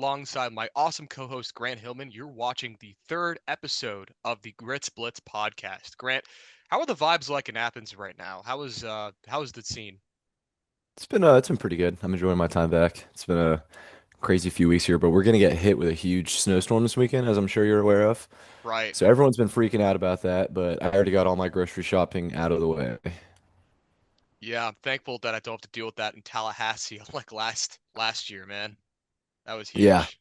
alongside my awesome co-host Grant Hillman. You're watching the third episode of the Gritz Blitz podcast. Grant, how are the vibes like in Athens right now? How is the scene? It's been pretty good. I'm enjoying my time back. It's been a crazy few weeks here, but we're gonna get hit with a huge snowstorm this weekend, as I'm sure you're aware of. Right. So everyone's been freaking out about that, but I already got all my grocery shopping out of the way. Yeah, I'm thankful that I don't have to deal with that in Tallahassee like last year, man. That was Yeah. huge.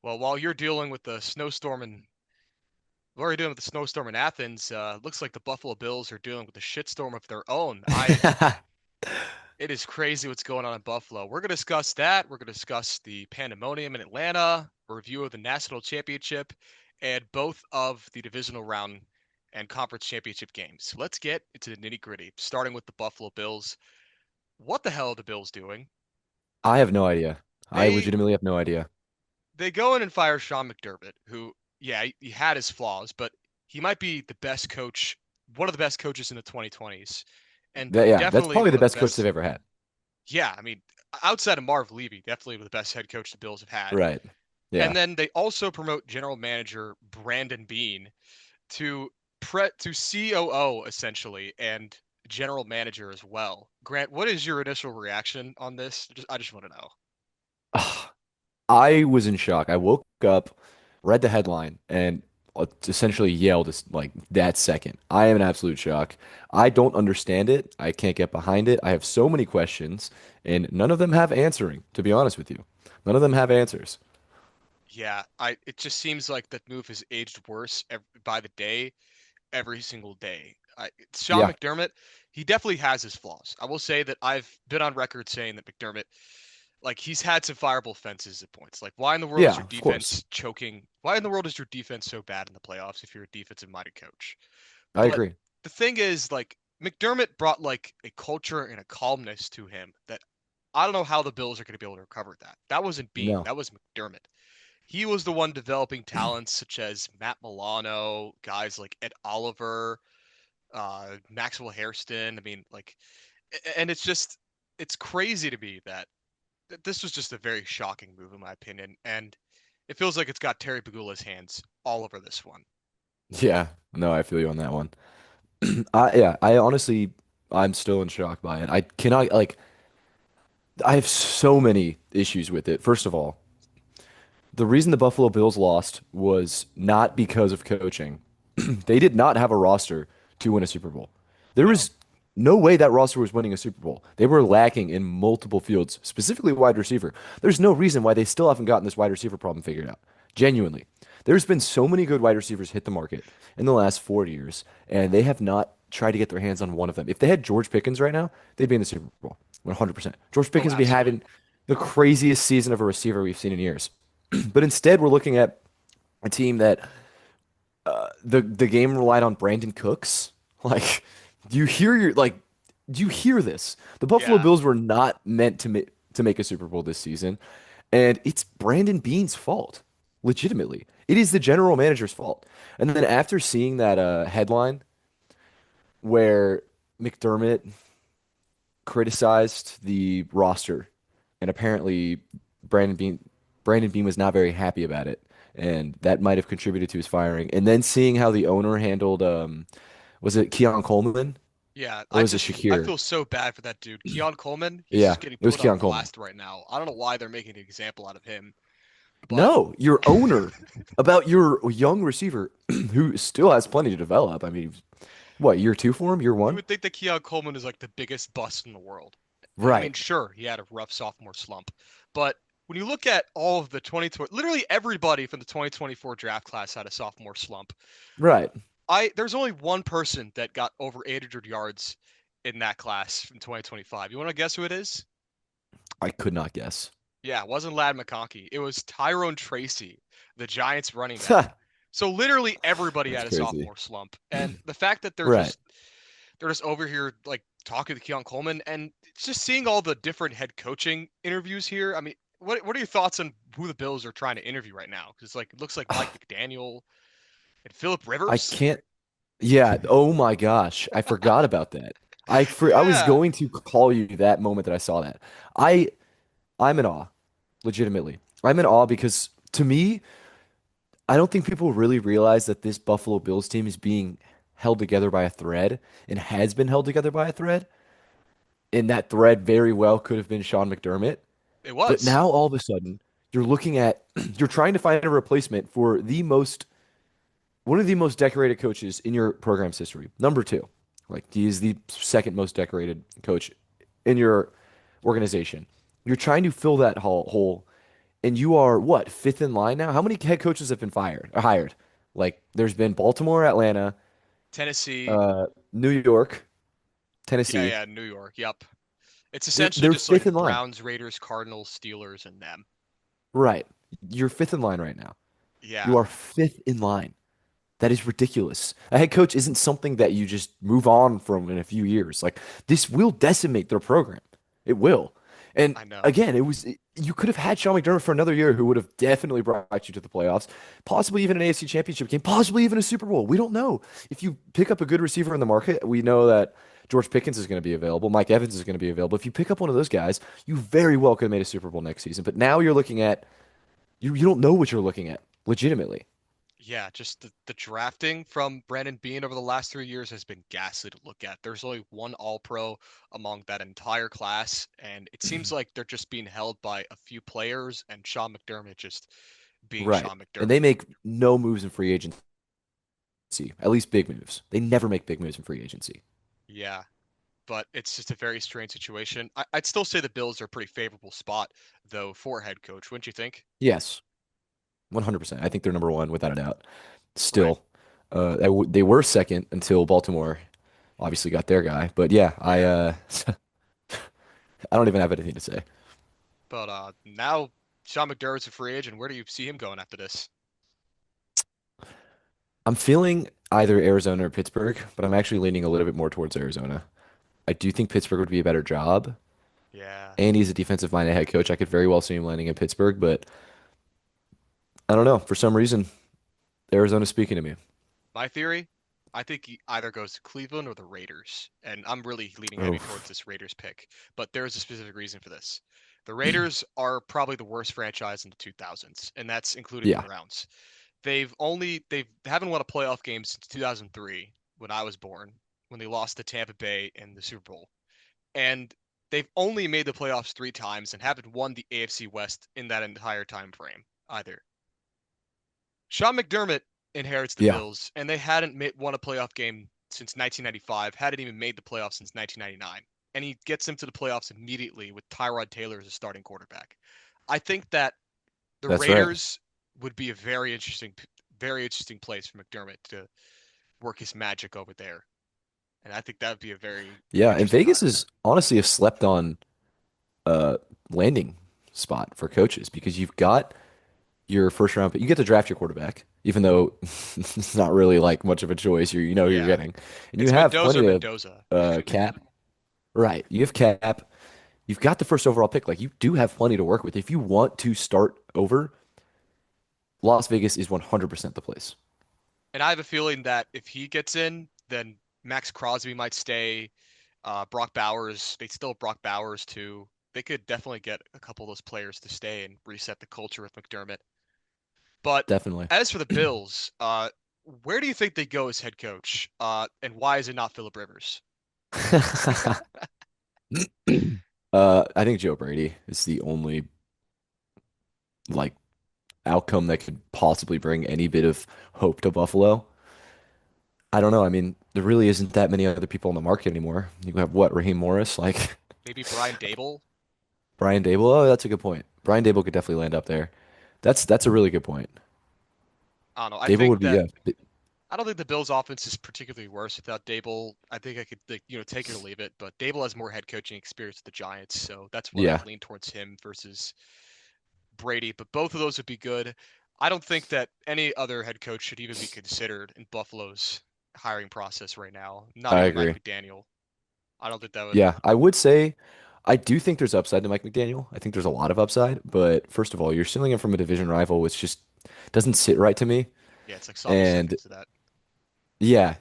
Well, while you're dealing with the snowstorm and what are you doing with the snowstorm in Athens? Looks like the Buffalo Bills are dealing with a shitstorm of their own. It is crazy what's going on in Buffalo. We're going to discuss that. We're going to discuss the pandemonium in Atlanta, a review of the national championship, and both of the divisional round and conference championship games. Let's get into the nitty gritty, starting with the Buffalo Bills. What the hell are the Bills doing? I have no idea. I They legitimately have no idea. they go in and fire Sean McDermott, who, yeah, he had his flaws, but he might be the best coach, one of the best coaches in the 2020s, and That's definitely probably one the of the best coach they've best. ever had. Yeah, I mean, outside of Marv Levy, definitely the best head coach the Bills have had. Right. And Yeah. then they also promote general manager Brandon Beane to to COO essentially and general manager as well. Grant, what is your initial reaction on this? I just want to know. I was in shock. I woke up, read the headline, and essentially yelled like that second. I am in absolute shock. I don't understand it. I can't get behind it. I have so many questions, and none of them have answering, to be honest with you. None of them have answers. Yeah, I it just seems like that move has aged worse by the day, every single day. Sean Yeah. McDermott, he definitely has his flaws. I will say that I've been on record saying that McDermott, like he's had some fireable fences at points. Like why in the world is Yeah, your of course. defense choking? Why in the world is your defense so bad in the playoffs if you're a defensive minded coach? I But agree. the thing is, like McDermott brought like a culture and a calmness to him that I don't know how the Bills are going to be able to recover that. That wasn't Bean. No. That was McDermott. He was the one developing talents such as Matt Milano, guys like Ed Oliver, Maxwell Hairston. I mean, like, and it's crazy to me that this was just a very shocking move in my opinion, and it feels like it's got Terry Pagula's hands all over this one. Yeah. No, I feel you on that one. I honestly, I'm still in shock by it. I cannot, like, I have so many issues with it. First of all, the reason the Buffalo Bills lost was not because of coaching. They did not have a roster to win a Super Bowl. There No, was no way that roster was winning a Super Bowl. They were lacking in multiple fields, specifically wide receiver. There's no reason why they still haven't gotten this wide receiver problem figured out. Genuinely. There's been so many good wide receivers hit the market in the last 4 years, and they have not tried to get their hands on one of them. If they had George Pickens right now, they'd be in the Super Bowl. 100%. George oh, Pickens would be absolutely. having the craziest season of a receiver we've seen in years. But instead, we're looking at a team that the game relied on Brandon Cooks. Like, do you hear your like? Do you hear this? The Buffalo Yeah, Bills were not meant to make a Super Bowl this season, and it's Brandon Beane's fault. Legitimately, it is the general manager's fault. And then after seeing that headline where McDermott criticized the roster, and apparently Brandon Bean Brandon Bean was not very happy about it, and that might have contributed to his firing. And then seeing how the owner handled was it Keon Coleman yeah. or was it I Shakir? feel so bad for that dude, Keon Coleman. He's Yeah, just getting it was put on Keon Coleman. blast right now. I don't know why they're making an example out of him, but No, your owner about your young receiver who still has plenty to develop. I mean, what, year two for him? Year you one? would think that Keon Coleman is like the biggest bust in the world. I mean, Right. sure, he had a rough sophomore slump, but when you look at all of the 2020, literally everybody from the 2024 draft class had a sophomore slump. Right. I There's only one person that got over 800 yards in that class from 2025. You want to guess who it is? I could not guess. Yeah, it wasn't Lad McConkey. It was Tyrone Tracy, the Giants running back. So literally everybody That's had a crazy. sophomore slump, and the fact that Right. they're just over here like talking to Keon Coleman and just seeing all the different head coaching interviews here. I mean, what are your thoughts on who the Bills are trying to interview right now? Because like it looks like Mike McDaniel and Philip I Rivers. can't. Yeah. Oh my gosh. I forgot about that. I was Yeah, going to call you that moment that I saw that. I I'm in awe, legitimately. I'm in awe because to me, I don't think people really realize that this Buffalo Bills team is being held together by a thread and has been held together by a thread. And that thread very well could have been Sean McDermott. It But was. now all of a sudden, you're looking at, you're trying to find a replacement for one of the most decorated coaches in your program's history. Number two, like he is the second most decorated coach in your organization. You're trying to fill that hole, and you are what, fifth in line now? How many head coaches have been fired or hired? Like there's been Baltimore, Atlanta, Tennessee. uh, New York, Yeah, Tennessee. yeah, New York. Yep. It's They're essentially they're just like fifth in line. Browns, Raiders, Cardinals, Steelers, and them. Right. You're fifth in line right now. You Yeah, are fifth in line. That is ridiculous. A head coach isn't something that you just move on from in a few years. Like this will decimate their program. It will. And I know. again, you could have had Sean McDermott for another year who would have definitely brought you to the playoffs, possibly even an AFC championship game, possibly even a Super Bowl. We don't know. If you pick up a good receiver in the market, we know that George Pickens is going to be available. Mike Evans is going to be available. If you pick up one of those guys, you very well could have made a Super Bowl next season. But now you're looking at you don't know what you're looking at legitimately. Yeah, just the drafting from Brandon Beane over the last 3 years has been ghastly to look at. There's only one All-Pro among that entire class, and it seems like they're just being held by a few players and Sean McDermott just being Right. Sean And they McDermott. make no moves in free agency, at least big moves. They never make big moves in free agency. Yeah, but it's just a very strange situation. I'd still say the Bills are a pretty favorable spot, though, for a head coach, wouldn't you think? Yes, 100%. I think they're number one without a doubt. Right. Still, they were second until Baltimore obviously got their guy. But yeah, Yeah. I don't even have anything to say. But now Sean McDermott's a free agent. Where do you see him going after this? I'm feeling either Arizona or Pittsburgh, but I'm actually leaning a little bit more towards Arizona. I do think Pittsburgh would be a better job, Yeah. and he's a defensive-minded head coach. I could very well see him landing in Pittsburgh, but I don't know. For some reason, Arizona's speaking to me. My theory, I think he either goes to Cleveland or the Raiders, and I'm really leaning heavy towards Oh, this Raiders pick. But there's a specific reason for this. The Raiders are probably the worst franchise in the 2000s, and that's including the yeah, Browns. They haven't won a playoff game since 2003 when I was born, when they lost to Tampa Bay in the Super Bowl. And they've only made the playoffs 3 times and haven't won the AFC West in that entire time frame either. Sean McDermott inherits the yeah, Bills, and they hadn't won a playoff game since 1995, hadn't even made the playoffs since 1999. And he gets them to the playoffs immediately with Tyrod Taylor as a starting quarterback. I think that the that's right. Raiders would be a very interesting place for McDermott to work his magic over there. And I think that would be a very Yeah, and interesting Vegas hire. is honestly a slept on uh landing spot for coaches because you've got your first round pick. You get to draft your quarterback, even though it's not really like much of a choice. You know who you're Yeah, getting, and you it's have Mendoza or plenty of Mendoza. cap. Right, you have cap. You've got the first overall pick. Like you do have plenty to work with. If you want to start over, Las Vegas is 100% the place. And I have a feeling that if he gets in, then Max Crosby might stay. Brock Bowers, they still have Brock Bowers too. They could definitely get a couple of those players to stay and reset the culture with McDermott. But Definitely. as for the Bills, where do you think they go as head coach? And why is it not Philip Rivers? I think Joe Brady is the only like outcome that could possibly bring any bit of hope to Buffalo. I don't know. I mean, there really isn't that many other people in the market anymore. You have what, Raheem Morris, like Maybe Brian Dable? Brian Dable. Oh, that's a good point. Brian Dable could definitely land up there. That's a really good point. I don't know. Dable would be yeah. I don't think the Bills' offense is particularly worse without Dable. I think I could, like, take it or leave it. But Dable has more head coaching experience with the Giants, so that's what Yeah, I'd lean towards him versus Brady. But both of those would be good. I don't think that any other head coach should even be considered in Buffalo's hiring process right now. Not I even Mike agree. McDaniel. I don't think that would. Yeah, I would say I do think there's upside to Mike McDaniel. I think there's a lot of upside, but first of all, you're stealing him from a division rival, which just doesn't sit right to me. Yeah, it's like sloppy And seconds to that. yeah,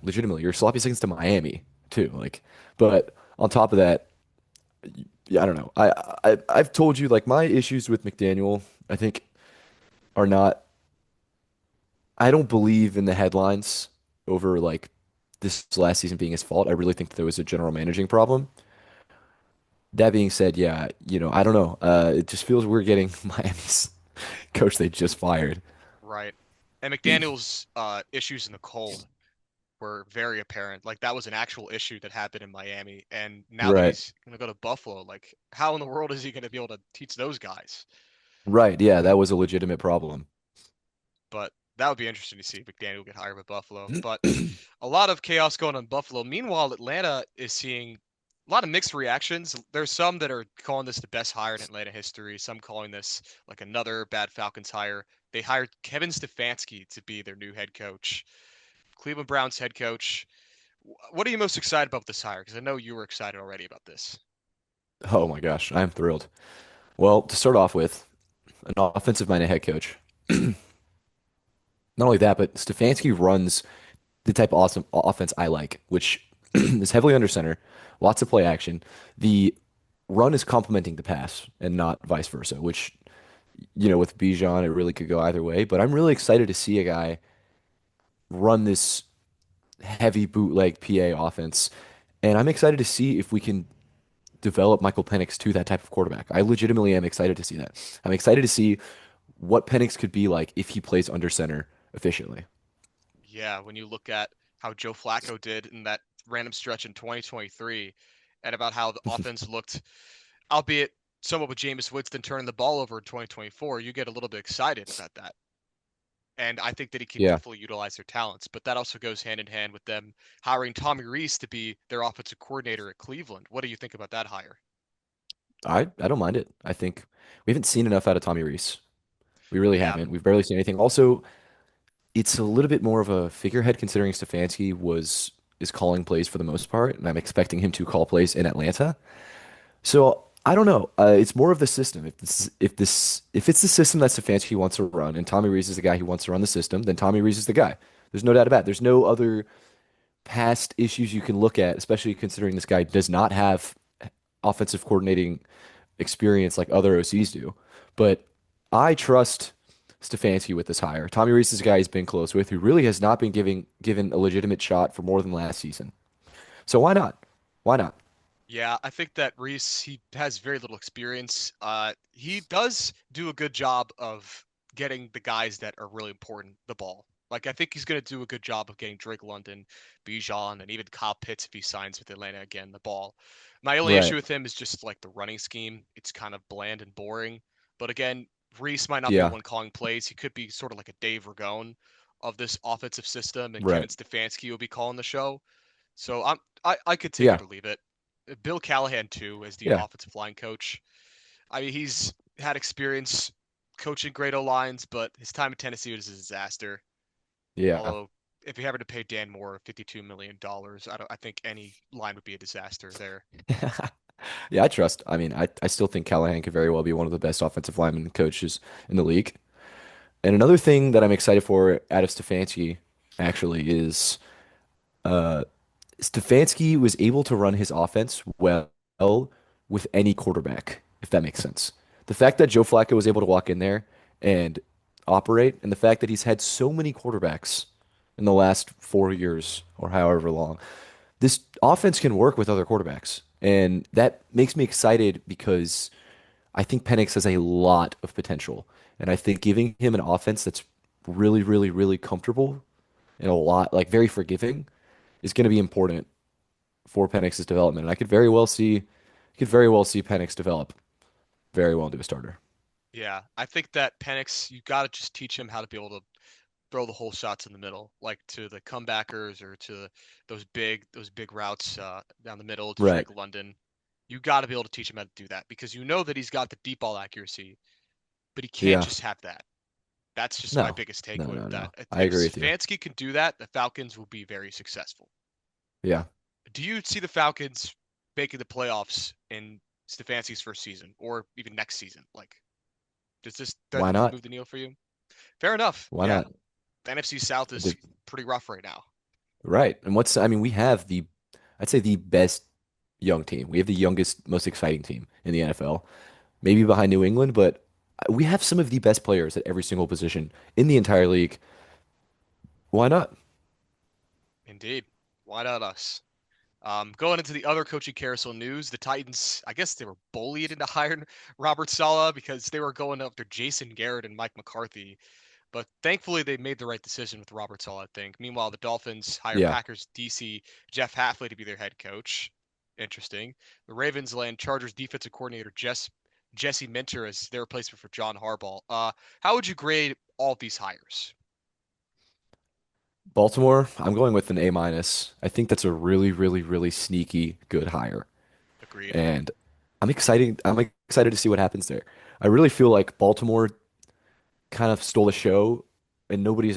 legitimately, you're sloppy seconds to Miami too. Like, but on top of that, yeah, I don't know. I've told you like my issues with McDaniel. I think are not. I don't believe in the headlines over like this last season being his fault. I really think that there was a general managing problem. That being said, yeah, I don't know. It just feels we're getting Miami's coach they just fired. Right. And McDaniel's issues in the cold were very apparent. Like that was an actual issue that happened in Miami. And now that Right. he's gonna go to Buffalo, like how in the world is he gonna be able to teach those guys? Right. Yeah, that was a legitimate problem. But that would be interesting to see if McDaniel get hired by Buffalo. But a lot of chaos going on in Buffalo. Meanwhile, Atlanta is seeing a lot of mixed reactions. There's some that are calling this the best hire in Atlanta history. Some calling this like another bad Falcons hire. They hired Kevin Stefanski to be their new head coach, Cleveland Browns head coach. What are you most excited about this hire? Because I know you were excited already about this. Oh my gosh, I'm thrilled. Well, to start off with, an offensive-minded head coach. Not only that, but Stefanski runs the type of awesome offense I like, which is heavily under center, lots of play action. The run is complementing the pass and not vice versa, which, with Bijan, it really could go either way. But I'm really excited to see a guy run this heavy bootleg PA offense. And I'm excited to see if we can develop Michael Penix to that type of quarterback. I legitimately am excited to see that. I'm excited to see what Penix could be like if he plays under center efficiently. Yeah, when you look at how Joe Flacco did in that random stretch in 2023 and about how the offense looked, albeit somewhat with Jameis Winston turning the ball over in 2024, you get a little bit excited about that. And I think that he can Yeah, definitely utilize their talents, but that also goes hand in hand with them hiring Tommy Rees to be their offensive coordinator at Cleveland. What do you think about that hire? I don't mind it. I think we haven't seen enough out of Tommy Rees. We really Yeah, haven't. We've barely seen anything. Also, it's a little bit more of a figurehead considering Stefanski is calling plays for the most part, and I'm expecting him to call plays in Atlanta. So I don't know. It's more of the system. If it's the system that Stefanski wants to run, and Tommy Rees is the guy who wants to run the system, then Tommy Rees is the guy. There's no doubt about it. There's no other past issues you can look at, especially considering this guy does not have offensive coordinating experience like other OCs do. But I trust Stefanski with this hire. Tommy Rees is a guy he's been close with, who really has not been given a legitimate shot for more than last season. So why not? Why not? yeah, I think that Reese he has very little experience. He does do a good job of getting the guys that are really important the ball. Like I think he's gonna do a good job of getting Drake London, Bijan, and even Kyle Pitts if he signs with Atlanta again the ball. My only issue Right. with him is just like the running scheme. It's kind of bland and boring. But again, Reese might not be the Yeah. one calling plays. He could be sort of like a Dave Ragone of this offensive system, and Kevin Right. Stefanski will be calling the show. So I could take it Yeah. or leave it. Bill Callahan too as the Yeah. offensive line coach. I mean, he's had experience coaching great O lines, but his time in Tennessee was a disaster. Yeah. Although, if you happen to pay Dan Moore $52 million, I think any line would be a disaster there. Yeah, I trust. I mean, I still think Callahan could very well be one of the best offensive lineman coaches in the league. And another thing that I'm excited for out of Stefanski actually is uh Stefanski was able to run his offense well with any quarterback, if that makes sense. The fact that Joe Flacco was able to walk in there and operate, and the fact that he's had so many quarterbacks in the last 4 years or however long, this offense can work with other quarterbacks. And that makes me excited because I think Penix has a lot of potential. And I think giving him an offense that's really, really, really comfortable and a lot, like very forgiving, is going to be important for Penix's development. And I could very well see Penix develop very well into a starter. Yeah, I think that Penix, you got to just teach him how to be able to throw the whole shots in the middle, like to the comebackers or to those big routes down the middle to Right. Drake London. You got to be able to teach him how to do that because you know that he's got the deep ball accuracy, but he can't Yeah. just have that. That's just my No. biggest No, takeaway no, with that. no. I If agree with you. Stefanski can do that, the Falcons will be very successful. Yeah. Do you see the Falcons making the playoffs in Stefanski's first season or even next season? Like, does this Why definitely not? move the needle for you? Fair enough. Why Yeah, not? the NFC South is The- pretty rough right now. right. And I mean, we have I'd say the best young team. We have the youngest, most exciting team in the NFL. Maybe behind New England, but We have some of the best players at every single position in the entire league. Why not? Indeed. Why not us? Going into the other coaching carousel news, the Titans, I guess they were bullied into hiring Robert Saleh because they were going after Jason Garrett and Mike McCarthy. But thankfully, they made the right decision with Robert Saleh, I think. Meanwhile, the Dolphins hire Yeah. Packers DC Jeff Hafley to be their head coach. Interesting. The Ravens land Chargers defensive coordinator Jesse Minter as their replacement for John Harbaugh. How would you grade all of these hires? Baltimore, I'm going with an A minus. I think that's a really, really, really sneaky good hire. Agreed. And I'm excited to see what happens there. I really feel like Baltimore kind of stole the show and nobody's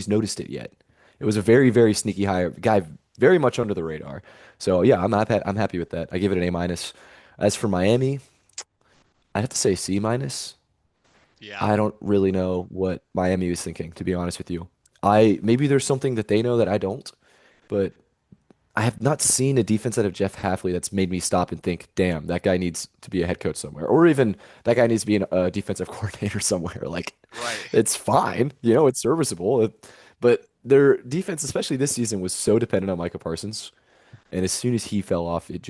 noticed it yet. It was a very, very sneaky hire, guy very much under the radar. So yeah, I'm happy with that. I give it an A minus. As for Miami, I'd have to say C minus. Yeah. I don't really know what Miami was thinking, to be honest with you. I maybe there's something that they know that I don't, but I have not seen a defense out of Jeff Hafley that's made me stop and think, damn, that guy needs to be a head coach somewhere, or even that guy needs to be a defensive coordinator somewhere. Like, Right. it's fine, it's serviceable, but their defense, especially this season, was so dependent on Micah Parsons, and as soon as he fell off, it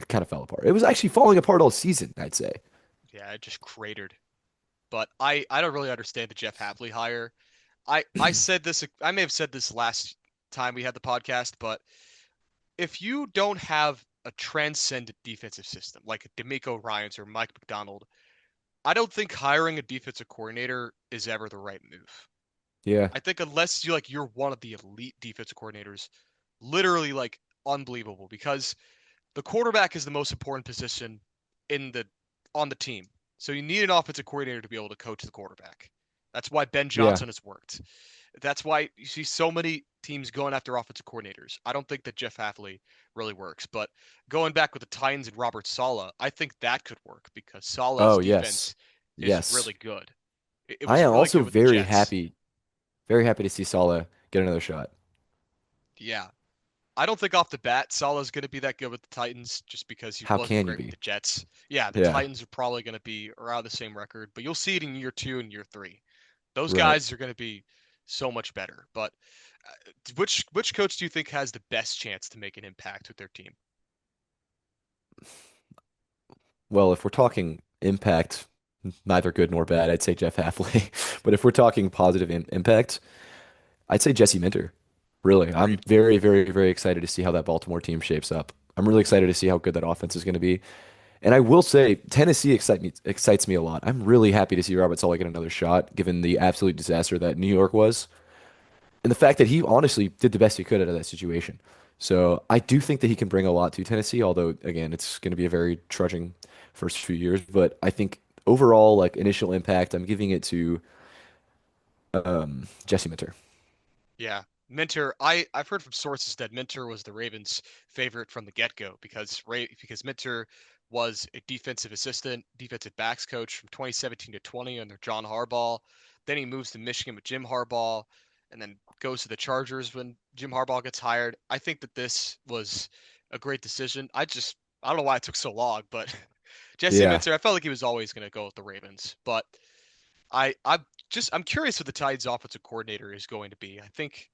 kind of fell apart. It was actually falling apart all season, I'd say. Yeah, it just cratered. But I don't really understand the Jeff Hafley hire. I said this, I may have said this last time we had the podcast, but if you don't have a transcendent defensive system like D'Amico Ryans or Mike McDonald, I don't think hiring a defensive coordinator is ever the right move. Yeah, I think unless you're one of the elite defensive coordinators, literally like unbelievable because the quarterback is the most important position in the on the team. So you need an offensive coordinator to be able to coach the quarterback. That's why Ben yeah. Johnson has worked. That's why you see so many teams going after offensive coordinators. I don't think that Jeff Hafley really works, but going back with the Titans and Robert Saleh, I think that could work because Saleh's Oh, yes. defense is Yes. really good. It I was am really also good with the Jets. very happy to see Salah get another shot. Yeah, I don't think off the bat Saleh's going to be that good with the Titans just because he How wasn't can you great with be? the Jets. Yeah, the Yeah, Titans are probably going to be around the same record, but you'll see it in year 2 and year 3. Those right. guys are going to be so much better. But which coach do you think has the best chance to make an impact with their team? Well, if we're talking impact, neither good nor bad, I'd say Jeff Hafley. But if we're talking positive impact, I'd say Jesse Minter. Really, I'm Agreed. very, very, very excited to see how that Baltimore team shapes up. I'm really excited to see how good that offense is going to be. And I will say, Tennessee excites me a lot. I'm really happy to see Robert Saleh get another shot, given the absolute disaster that New York was, and the fact that he honestly did the best he could out of that situation. So I do think that he can bring a lot to Tennessee, although again, it's going to be a very trudging first few years. But I think overall, like initial impact, I'm giving it to Jesse Minter. Yeah. Minter, I've heard from sources that Minter was the Ravens' favorite from the get-go because Minter was a defensive assistant, defensive backs coach from 2017 to 20 under John Harbaugh. Then he moves to Michigan with Jim Harbaugh and then goes to the Chargers when Jim Harbaugh gets hired. I think that this was a great decision. I don't know why it took so long, but Jesse Yeah, Minter, I felt like he was always going to go with the Ravens, but I'm curious what the Titans offensive coordinator is going to be. I think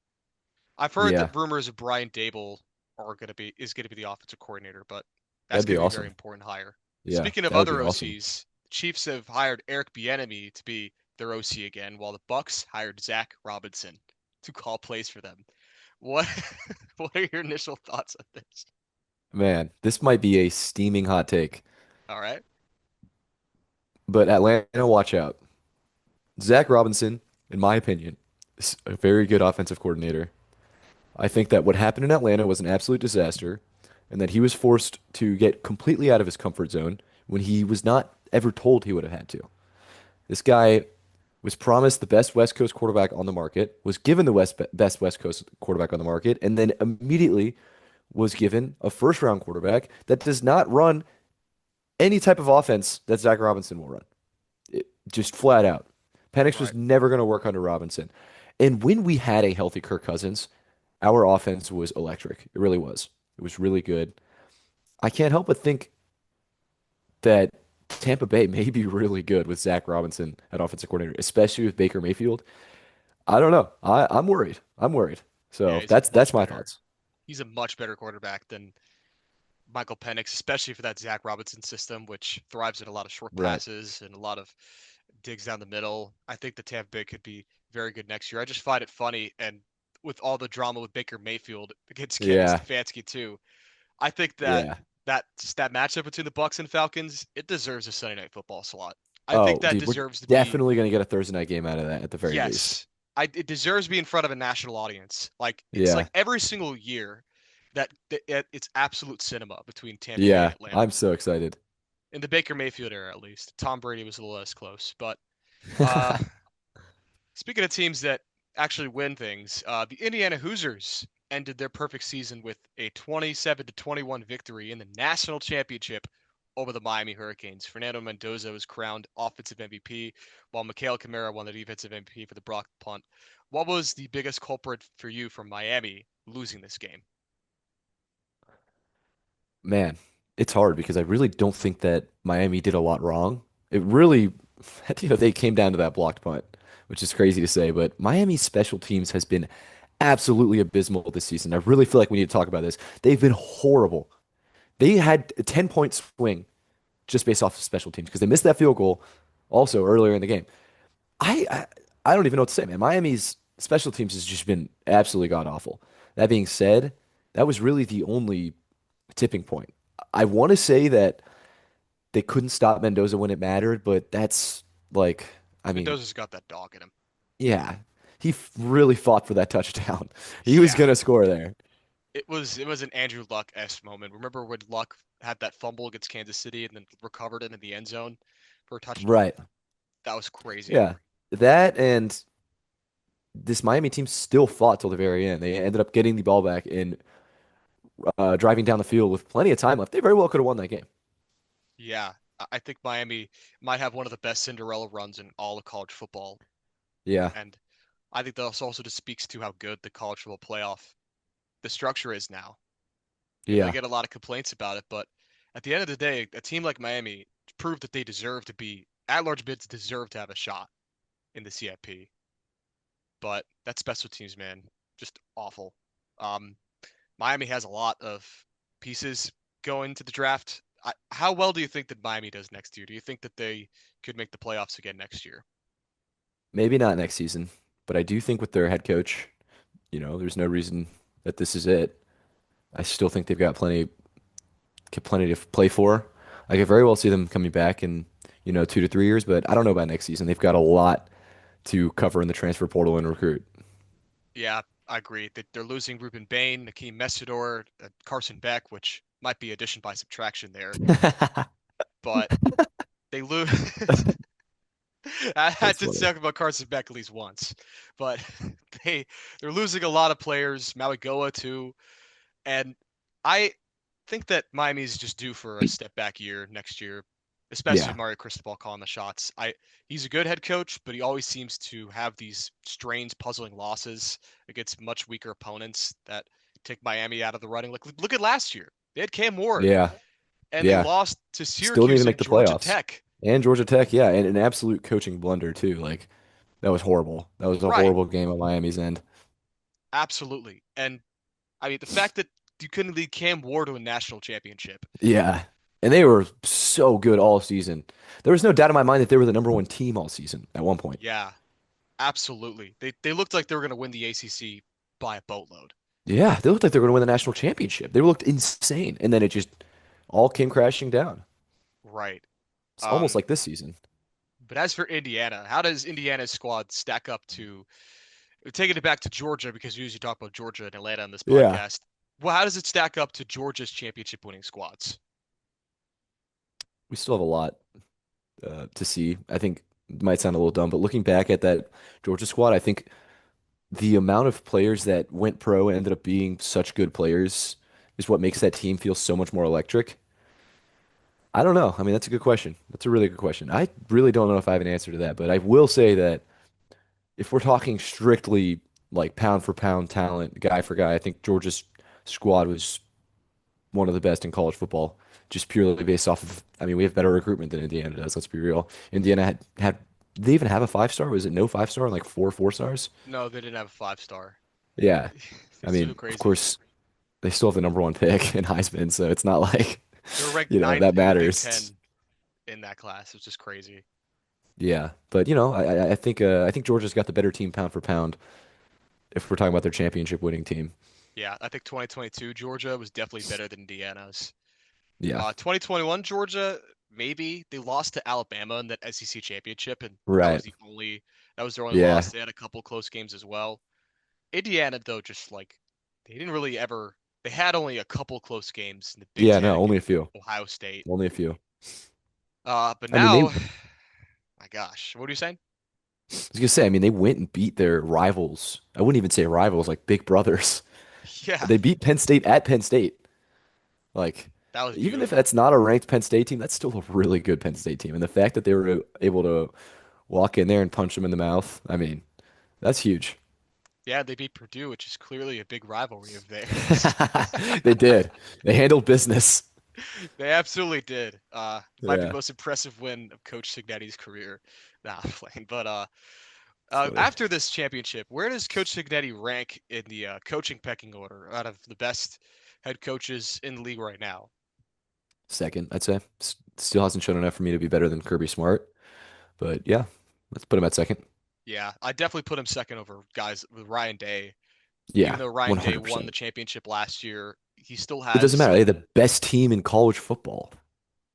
I've heard yeah, that rumors of Brian Dable is going to be the offensive coordinator, but that's that'd be going to be a very awesome. important hire. Yeah, Speaking of that would be other awesome. OCs, the Chiefs have hired Eric Bieniemy to be their OC again, while the Bucks hired Zach Robinson to call plays for them. What what are your initial thoughts on this? Man, this might be a steaming hot take, All right. but Atlanta, watch out. Zach Robinson, in my opinion, is a very good offensive coordinator. I think that what happened in Atlanta was an absolute disaster, and that he was forced to get completely out of his comfort zone when he was not ever told he would have had to. This guy was promised the best West Coast quarterback on the market, was given the best West Coast quarterback on the market, and then immediately was given a first round quarterback that does not run any type of offense that Zach Robinson will run. Just flat out. Penix was Right. never going to work under Robinson. And when we had a healthy Kirk Cousins, our offense was electric. It really was. It was really good. I can't help but think that Tampa Bay may be really good with Zach Robinson at offensive coordinator, especially with Baker Mayfield. I don't know. I'm worried. I'm worried. Yeah, So that's my thoughts. he's a much better quarterback than Michael Penix, especially for that Zach Robinson system, which thrives in a lot of short Right. passes and a lot of digs down the middle. I think the Tampa Bay could be very good next year. I just find it funny, and with all the drama with Baker Mayfield against Kevin Yeah. Stefanski too, I think that Yeah. that matchup between the Bucks and Falcons, it deserves a Sunday Night Football slot. I think Oh, that dude, we're deserves to be definitely gonna get a Thursday night game out of that at the very least. yes. It deserves to be in front of a national audience. Like it's Yeah. like every single year that it's absolute cinema between Tampa Bay and Yeah. Atlanta I'm so excited. in the Baker Mayfield era, at least. Tom Brady was a little less close, but uh, speaking of teams that actually win things, the Indiana Hoosiers ended their perfect season with a 27-21 victory in the national championship over the Miami Hurricanes. Fernando Mendoza was crowned offensive MVP, while Mikhail Kamara won the defensive MVP for the blocked punt. What was the biggest culprit for you from Miami losing this game? Man, it's hard because I really don't think that Miami did a lot wrong. It really, they came down to that blocked punt, which is crazy to say, but Miami's special teams has been absolutely abysmal this season. I really feel like we need to talk about this. They've been horrible. They had a 10-point swing just based off of special teams because they missed that field goal also earlier in the game. I, I I don't even know what to say, man. Miami's special teams has just been absolutely god awful. That being said, that was really the only tipping point. I want to say that they couldn't stop Mendoza when it mattered, but that's like, I mean, Mendoza's got that dog in him. yeah, really fought for that touchdown. He was Yeah, gonna score there. it was an Andrew Luck-esque moment. Remember when Luck had that fumble against Kansas City and then recovered it in the end zone for a touchdown? Right. That was crazy. Yeah. That and this Miami team still fought till the very end. They ended up getting the ball back and driving down the field with plenty of time left. They very well could have won that game. Yeah, I think Miami might have one of the best Cinderella runs in all of college football, Yeah. and I think that also just speaks to how good the college football playoff the structure is now. You know, they Yeah. get a lot of complaints about it, but at the end of the day, a team like Miami proved that they deserve to be at-large bids deserve to have a shot in the CFP. But that special teams, man, just awful. Um, Miami has a lot of pieces going to the draft. How well do you think that Miami does next year? Do you think that they could make the playoffs again next year? Maybe not next season, but I do think with their head coach, there's no reason that this is it. I still think they've got plenty to play for. I could very well see them coming back in, 2 to 3 years, but I don't know about next season. They've got a lot to cover in the transfer portal and recruit. Yeah, I agree. They're losing Ruben Bain, Nakeem Messidor, Carson Beck, which might be addition by subtraction there, but they lose. I had That's to funny. talk about Carson Beck at least once, but they they're losing a lot of players. Maui too, and I think that Miami's just due for a step back year next year, especially Yeah. with Mario Cristobal calling the shots. He's a good head coach, but he always seems to have these strange, puzzling losses against much weaker opponents that take Miami out of the running. Like look at last year. They had Cam Ward Yeah. and they Yeah. lost to Still need to Syracuse make and the Georgia playoffs. Tech. And Georgia Tech, yeah, and an absolute coaching blunder too. Like that was horrible. That was a Right. horrible game on Miami's end. Absolutely. And I mean the fact that you couldn't lead Cam Ward to a national championship. Yeah. And they were so good all season. There was no doubt in my mind that they were the number one team all season at one point. Yeah, absolutely. They looked like they were going to win the ACC by a boatload. Yeah, they looked like they were going to win the national championship. They looked insane. And then it just all came crashing down. Right. It's almost Um, like this season. but as for Indiana, how does Indiana's squad stack up to taking it back to Georgia because we usually talk about Georgia and Atlanta on this Yeah. podcast? Well, how does it stack up to Georgia's championship winning squads? We still have a lot to see. I think it might sound a little dumb, but looking back at that Georgia squad, I think the amount of players that went pro and ended up being such good players is what makes that team feel so much more electric. I don't know. I mean, that's a good question. That's a really good question. I really don't know if I have an answer to that, but I will say that if we're talking strictly like pound for pound talent, guy for guy, I think Georgia's squad was one of the best in college football. just purely based off of, I mean, we have better recruitment than Indiana does. Let's be real. Indiana did they even have a 5 star? Was it no 5 star and like 4 4 stars? No, they didn't have a 5 star. Yeah. I It's so mean, of crazy. course, they still have the number one pick in Heisman, so it's not like, They were ranked ninth that in the Big matters. Ten in that class. It was just crazy. Yeah, but I think Georgia's got the better team pound for pound if we're talking about their championship winning team. Yeah, I think 2022 Georgia was definitely better than Indiana's. Yeah, 2021 Georgia, maybe they lost to Alabama in that SEC championship, and right. that was their only loss. Yeah, They had a couple close games as well. Indiana though, just like they didn't really ever. They had only a couple close games in the Big yeah, Ten no, only a against few, Ohio State. only a few. But I mean, they, now, I my gosh, what are you saying? was gonna say, I mean, they went and beat their rivals. I wouldn't even say rivals, like big brothers. Yeah, They beat Penn State at Penn State. Like, that was even if beautiful. that's not a ranked Penn State team, that's still a really good Penn State team. And the fact that they were able to walk in there and punch them in the mouth, I mean, that's huge. Yeah, they beat Purdue, which is clearly a big rivalry of theirs. They did. They handled business. They absolutely did. Might be the Yeah, most impressive win of Coach Signetti's career. Nah, I'm playing. But it's funny. after this championship, where does Coach Signetti rank in the coaching pecking order out of the best head coaches in the league right now? Second, I'd say. Still hasn't shown enough for me to be better than Kirby Smart. But yeah, let's put him at second. Yeah, I definitely put him second over guys with Ryan Day. Even Yeah, though Ryan Day won the 100%. championship last year, he still It has doesn't matter. They some. had the best team in college football.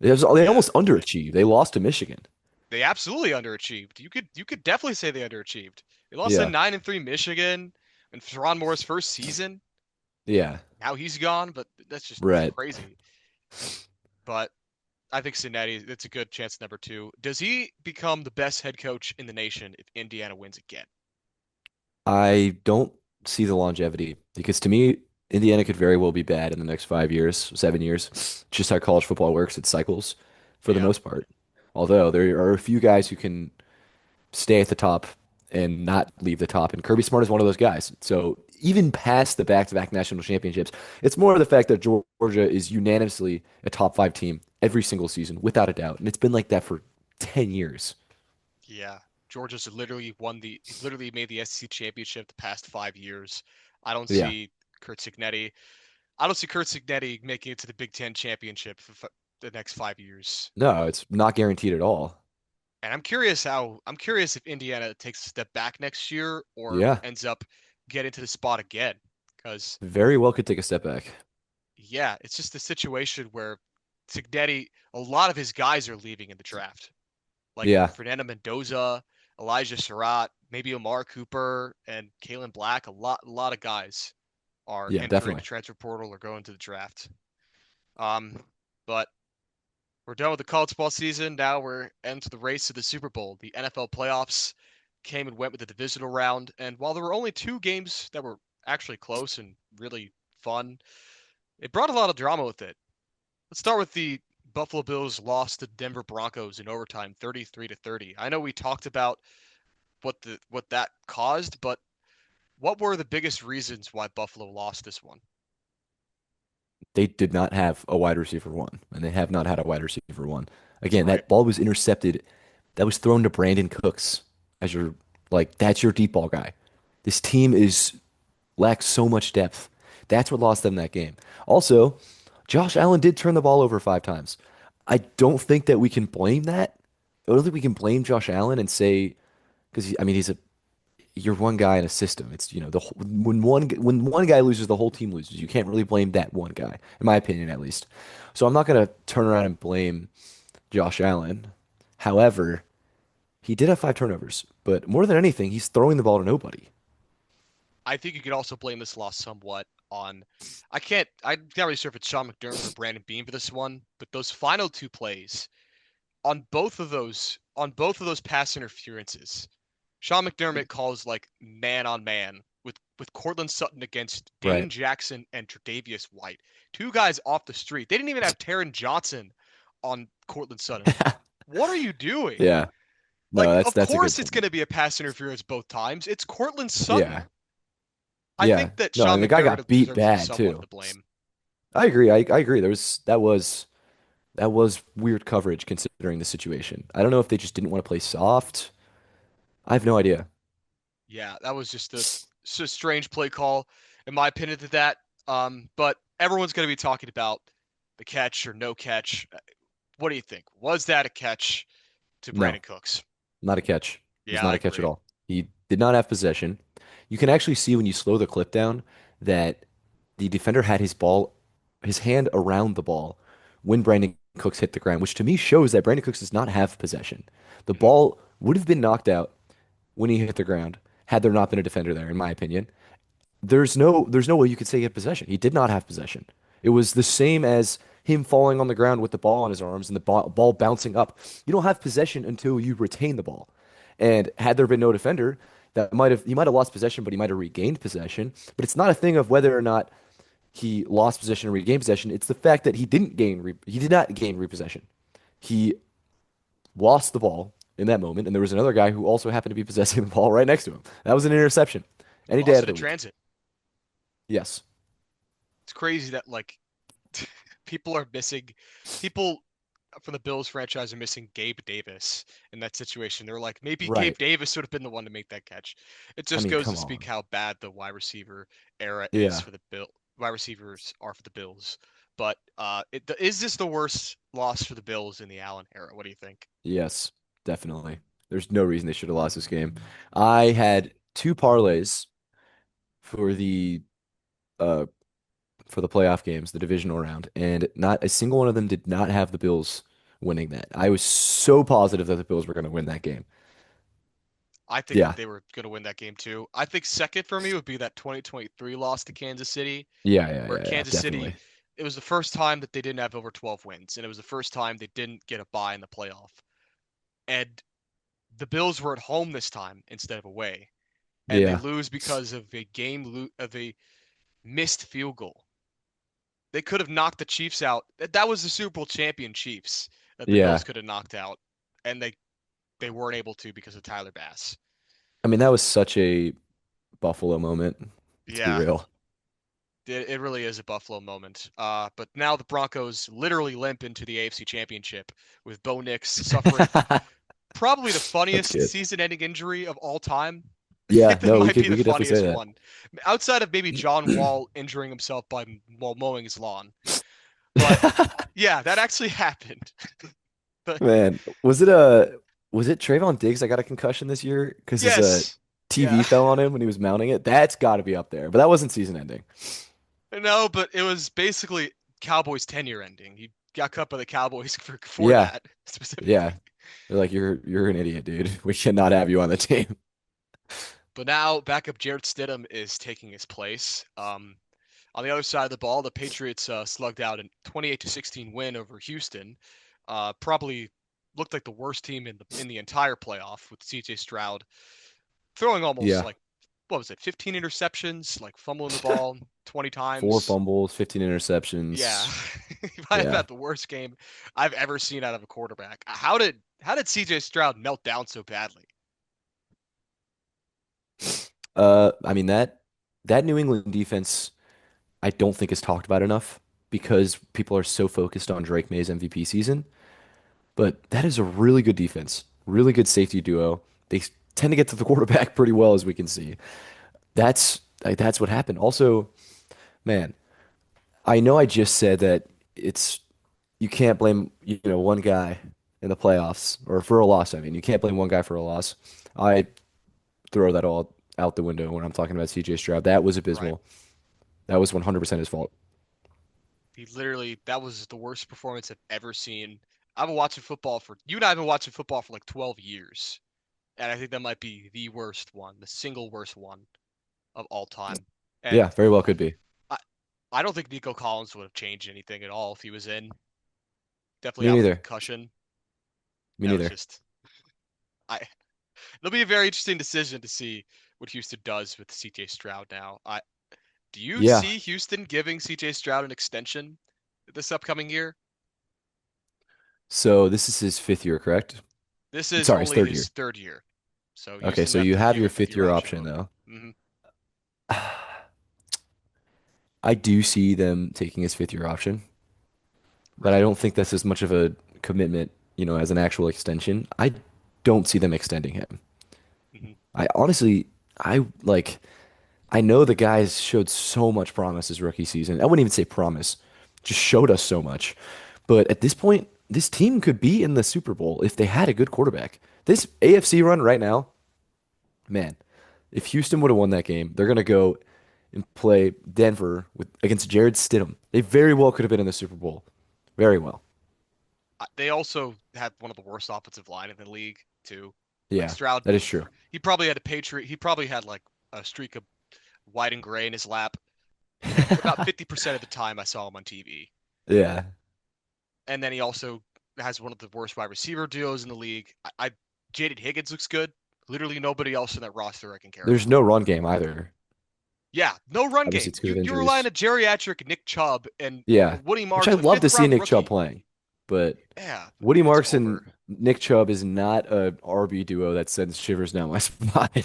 They Yeah, almost underachieved. They lost to Michigan. they absolutely underachieved. You could definitely say they underachieved. They lost to Yeah, 9-3 Michigan in Teron Moore's first season. yeah, Now he's gone, but that's just right. crazy. But I think Cincinnati, that's a good chance number two. Does he become the best head coach in the nation if Indiana wins again? I don't see the longevity because to me, Indiana could very well be bad in the next 5 years, 7 years. Just how college football works, it cycles for the Yeah. most part. Although there are a few guys who can stay at the top and not leave the top. And Kirby Smart is one of those guys. So even past the back-to-back national championships, it's more of the fact that Georgia is unanimously a top 5 team every single season, without a doubt. And it's been like that for 10 years. Yeah. Georgia's literally made the SEC championship the past 5 years. I don't Yeah. see Kurt Signetti. I don't see Kurt Signetti making it to the Big Ten championship for the next 5 years. No, it's not guaranteed at all. And I'm curious if Indiana takes a step back next year or Yeah. ends up getting to the spot again. Because Very well could take a step back. yeah, it's just a situation where Signetti, a lot of his guys are leaving in the draft, like Yeah. Fernando Mendoza, Elijah Surratt, maybe Omar Cooper, and Kalen Black. A lot of guys are Yeah, entering the definitely. transfer portal or going to the draft. Um, but we're done with the college football season. Now we're into the race to the Super Bowl. The NFL playoffs came and went with the divisional round, and while there were only two games that were actually close and really fun, it brought a lot of drama with it. Let's start with the Buffalo Bills lost to Denver Broncos in overtime, 33-30. I know we talked about what that caused, but what were the biggest reasons why Buffalo lost this one? They did not have a wide receiver one, and they have not had a wide receiver one. Again, Right. that ball was intercepted. That was thrown to Brandon Cooks as your that's your deep ball guy. This team is lacks so much depth. That's what lost them that game. Also, Josh Allen did turn the ball over 5 times. I don't think that we can blame that. I don't think we can blame Josh Allen and say because I mean he's a you're one guy in a system. It's when one guy loses, the whole team loses. You can't really blame that one guy, in my opinion, at least. So I'm not gonna turn around and blame Josh Allen. However, he did have 5 turnovers, but more than anything, he's throwing the ball to nobody. I think you could also blame this loss somewhat on. I'm not really sure if it's Sean McDermott or Brandon Beam for this one, but those final two plays on both of those pass interferences, Sean McDermott calls like man on man with Cortland Sutton against Dane Right. Jackson and Tre'Davious White, two guys off the street. They didn't even have Taron Johnson on Cortland Sutton. What are you doing? Yeah. No, Like, that's of that's a good course it's point. going to be a pass interference both times. It's Cortland Yeah. Sutton. I Yeah. think that No, Sean and the guy McDermott got beat deserves bad somewhat of too. the blame. I agree. I agree. That was That was weird coverage considering the situation. I don't know if they just didn't want to play soft. I have no idea. Yeah, that was just a strange play call, in my opinion, to that. But everyone's going to be talking about the catch or no catch. What do you think? Was that a catch to No, Brandon Cooks? not a catch. It was Yeah, I not a catch at agree. all. He did not have possession. You can actually see when you slow the clip down that the defender had his hand around the ball when Brandon Cooks hit the ground, which to me shows that Brandon Cooks does not have possession. The Mhm. ball would have been knocked out when he hit the ground had there not been a defender there, in my opinion. There's no way you could say he had possession. He did not have possession. It was the same as him falling on the ground with the ball in his arms and the ball bouncing up. You don't have possession until you retain the ball. And had there been no defender, that might have he might have lost possession, but he might have regained possession. But it's not a thing of whether or not he lost possession or regained possession. It's the fact that he did not gain repossession. He lost the ball in that moment, and there was another guy who also happened to be possessing the ball right next to him. That was an interception. He Any day lost of it in the week. transit. Yes. It's crazy that like people are missing people from the Bills franchise are missing Gabe Davis in that situation. They're like, maybe Gabe Right. Davis would have been the one to make that catch. It I just mean, goes to come speak on. how bad the wide receiver era is Yeah. for the Bill. Wide receivers are for the Bills. But is this the worst loss for the Bills in the Allen era? What do you think? Yes, definitely. There's no reason they should have lost this game. I had two parlays for the uh for the playoff games, the divisional round, and not a single one of them did not have the Bills winning that. I was so positive that the Bills were going to win that game. I think that Yeah. they were going to win that game too. I think second for me would be that 2023 loss to Kansas City, Yeah, yeah, where yeah, yeah, Kansas City, definitely. it was the first time that they didn't have over 12 wins, and it was the first time they didn't get a bye in the playoff. And the Bills were at home this time instead of away, and they Yeah. lose because of of a missed field goal. They could have knocked the Chiefs out. That was the Super Bowl champion Chiefs that the Bills Yeah. could have knocked out, and they weren't able to because of Tyler Bass. I mean, that was such a Buffalo moment, to be Yeah, real. it really is a Buffalo moment. But now the Broncos literally limp into the AFC Championship with Bo Nix suffering probably the That's funniest good. season-ending injury of all time. Yeah, That no, we might could be we the could definitely say funniest that. one, outside of maybe John Wall injuring himself by while mowing his lawn. But yeah, that actually happened. But Man, was it Trayvon Diggs that got a concussion this year because his yes, TV yeah, fell on him when he was mounting it? That's got to be up there. But that wasn't season ending. no, but it was basically Cowboys' tenure ending. He got cut by the Cowboys for Yeah, that specifically. yeah. They're like you're an idiot, dude. We cannot have you on the team. But now backup Jarrett Stidham is taking his place. On the other side of the ball, the Patriots slugged out a 28-16 win over Houston. Probably looked like the worst team in the entire playoff with C.J. Stroud throwing almost Yeah. like what was it, 15 interceptions, like fumbling the ball 20 Four times. fumbles, 15 Yeah, interceptions. he might have Yeah. had the worst game I've ever seen out of a quarterback. How did C.J. Stroud melt down so badly? I mean that New England defense I don't think is talked about enough because people are so focused on Drake May's MVP season. But that is a really good defense, really good safety duo. They tend to get to the quarterback pretty well, as we can see. That's what happened. Also, man, I know I just said that it's you can't blame one guy in the playoffs or for a loss. I mean, you can't blame one guy for a loss. I throw that all out the window when I'm talking about CJ Stroud. That was Right. abysmal. That was 100% his fault. He literally that was the worst performance I've ever seen. I've been watching football for you and I have been watching football for like 12 years, and I think that might be the worst one, the single worst one of all time. Yeah, And very well could be. I I don't think Nico Collins would have changed anything at all if he was in. Definitely Me out with a neither. concussion. Me That was neither. just I it'll be a very interesting decision to see what Houston does with CJ Stroud now. I do you Yeah. see Houston giving CJ Stroud an extension this upcoming year? So this is his fifth year, correct? This is Sorry, his only third his year. third year. So Okay, Houston so would have you to have give your him fifth fifth year year option option on him. though. Hmm. I do see them taking his fifth year option, but I Right. don't think that's as much of a commitment, as an actual extension. I don't see them extending him. Hmm. I honestly, I like, I know the guys showed so much promise his rookie season. I wouldn't even say promise, just showed us so much. But at this point, this team could be in the Super Bowl if they had a good quarterback. This AFC run right now, man, if Houston would have won that game, they're gonna go and play Denver against Jared Stidham. They very well could have been in the Super Bowl. Very well. They also had one of the worst offensive line in the league too. Like Yeah, Stroud, that is true. he probably had a Patriot. He probably had like a streak of white and gray in his lap about 50% of the time I saw him on TV. Yeah. And then he also has one of the worst wide receiver duos in the league. Jaden Higgins looks good. Literally nobody else in that roster I can care There's about. no run game either. Yeah, no run Obviously, game. it's because You of you're relying injuries. on geriatric Nick Chubb and Yeah, Woody which I Marks, a love to fifth see round Nick Chubb rookie. playing, but Yeah, Woody it's Marks and over. Nick Chubb is not a RB duo that sends shivers down my spine.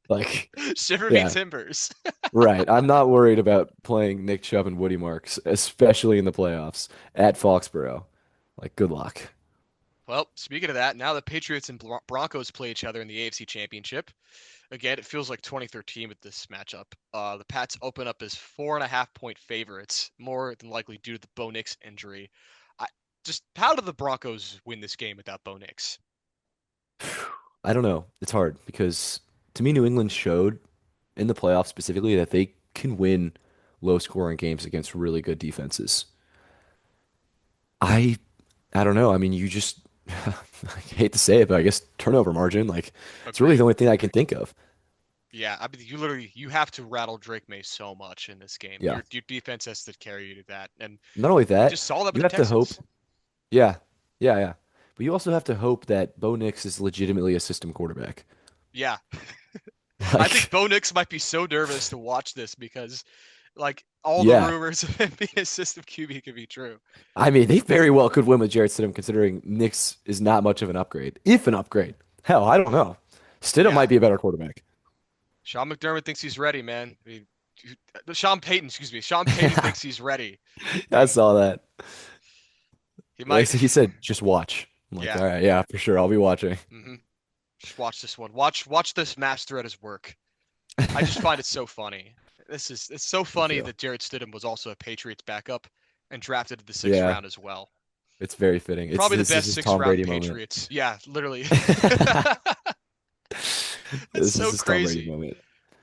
Like, Shiver me yeah, timbers. right. I'm not worried about playing Nick Chubb and Woody Marks, especially in the playoffs at Foxborough. Like, good luck. Well, speaking of that, now the Patriots and Broncos play each other in the AFC Championship. Again, it feels like 2013 with this matchup. The Pats open up as 4.5 point favorites, more than likely due to the Bo Nix injury. I, just how did the Broncos win this game without Bo Nix? I don't know. It's hard because to me, New England showed in the playoffs specifically that they can win low scoring games against really good defenses. I I don't know. I mean, you just I hate to say it, but I guess turnover margin, like it's really the Agreed. only thing I can think of. Yeah, I mean, you have to rattle Drake May so much in this game. Yeah. Your defense has to carry you to that, and Not only we that, just saw that you with the have to hope. Texans. Yeah. Yeah, yeah. But you also have to hope that Bo Nix is legitimately a system quarterback. Yeah, I think Like, Bo Nix might be so nervous to watch this because like all the yeah. rumors of him being a system QB could be true. I mean, they very well could win with Jarrett Stidham considering Nix is not much of an upgrade. If an upgrade. Hell, I don't know. Stidham Yeah, might be a better quarterback. Sean McDermott thinks he's ready, man. I mean, Sean Payton, excuse me. Sean Payton thinks he's ready. I I mean, saw that. he Like might. he said, just watch. I'm like, Yeah. all right, yeah, for sure. I'll be watching. Hmm. Just watch this one. Watch this master at his work. I just find it so funny. It's so Me funny too. that Jarrett Stidham was also a Patriots backup and drafted in the sixth Yeah, round as well. it's very fitting. It's Probably the this is best his sixth Tom round Brady moment. Patriots. Yeah, literally. It's This is so his Tom Brady crazy. moment.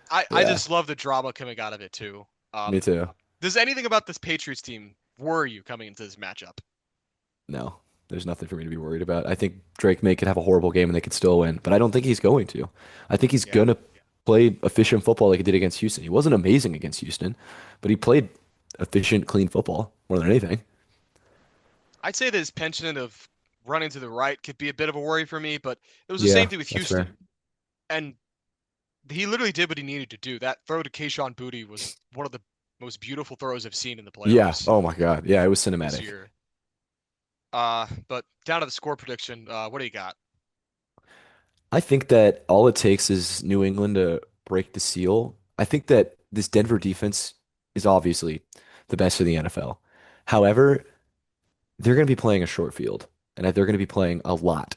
I Yeah, just love the drama coming out of it too. me Um, too. does anything about this Patriots team worry you coming into this matchup? No, there's nothing for me to be worried about. I think Drake May could have a horrible game and they could still win, but I don't think he's going to. I think he's Yeah. gonna play efficient football like he did against Houston. He wasn't amazing against Houston, but he played efficient, clean football more than anything. I'd say that his penchant of running to the right could be a bit of a worry for me, but it was the same Yeah, thing with that's fair. Houston. And he literally did what he needed to do. That throw to Kayshon Boutte was one of the most beautiful throws I've seen in the Yeah. playoffs Oh my God. Yeah, it was this cinematic. year. But down to the score prediction. What do you got? I think that all it takes is New England to break the seal. I think that this Denver defense is obviously the best in the NFL. However, they're going to be playing a short field, and they're going to be playing a lot.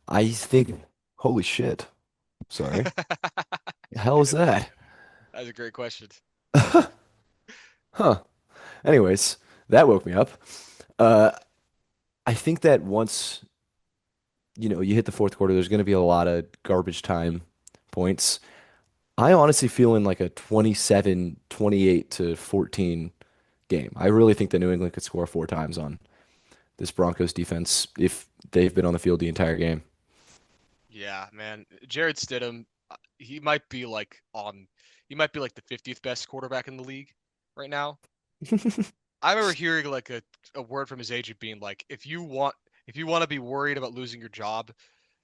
I think, holy shit. Sorry. The hell is that? That's a great question. Huh. Anyways, that woke me up. Uh, I think that once, you hit the fourth quarter, there's going to be a lot of garbage time points. I honestly feel in like a 27, 28 to 14 game. I really think that New England could score four times on this Broncos defense if they've been on the field the entire game. Yeah, man. Jared Stidham, he might be like on, he might be like the 50th best quarterback in the league right now. I remember hearing like a word from his agent being like, if you want to be worried about losing your job,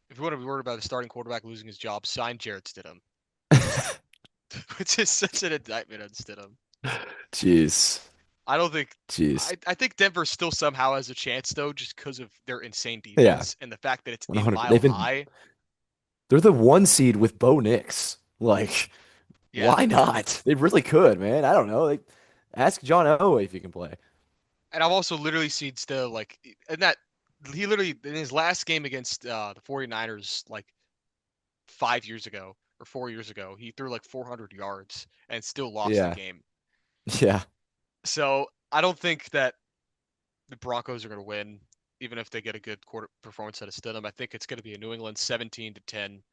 if you want to be worried about a starting quarterback losing his job, sign Jared Stidham, which is such an indictment on Stidham. Jeez. I don't think Jeez. I think Denver still somehow has a chance though, just because of their insane Yeah. defense and the fact that it's in 100. Mile High. They're the one seed with Bo Nix. Like, Yeah, why not? They really could, man. I don't know. Like, ask John Elway if he can play. And I've also literally seen still like and that he literally in his last game against the 49ers like 5 years ago or 4 years ago, he threw like 400 yards and still lost the Yeah. game. Yeah. So I don't think that the Broncos are going to win, even if they get a good quarter performance out of Stidham. I think it's going to be a New England 17-10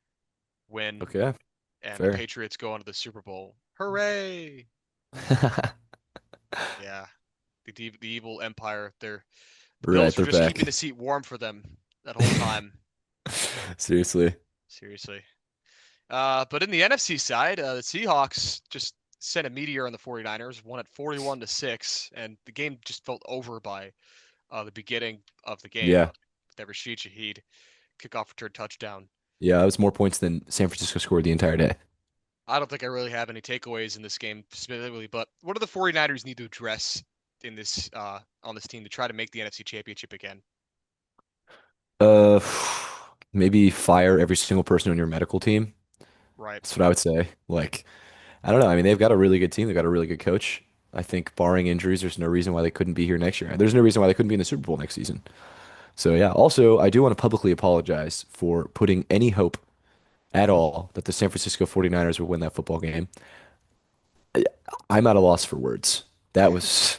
win, Okay. and the Fair. Patriots go on to the Super Bowl. Hooray! Yeah, the evil empire. The Right, Bills were they're just keeping back. the seat warm for them that whole time. Seriously. Seriously. But in the NFC side, the Seahawks just sent a meteor on the 49ers, won at 41-6, and the game just felt over by the beginning of the game. Yeah. That Rashid Shaheed kickoff return touchdown. Yeah, that was more points than San Francisco scored the entire day. I don't think I really have any takeaways in this game specifically, but what do the 49ers need to address in this on this team to try to make the NFC Championship again? Uh, maybe fire every single person on your medical team. Right. That's what I would say. Like, I don't know. I mean, they've got a really good team. They've got a really good coach. I think barring injuries, there's no reason why they couldn't be here next year. There's no reason why they couldn't be in the Super Bowl next season. So yeah, also I do want to publicly apologize for putting any hope at all that the San Francisco 49ers would win that football game. I'm at a loss for words. That was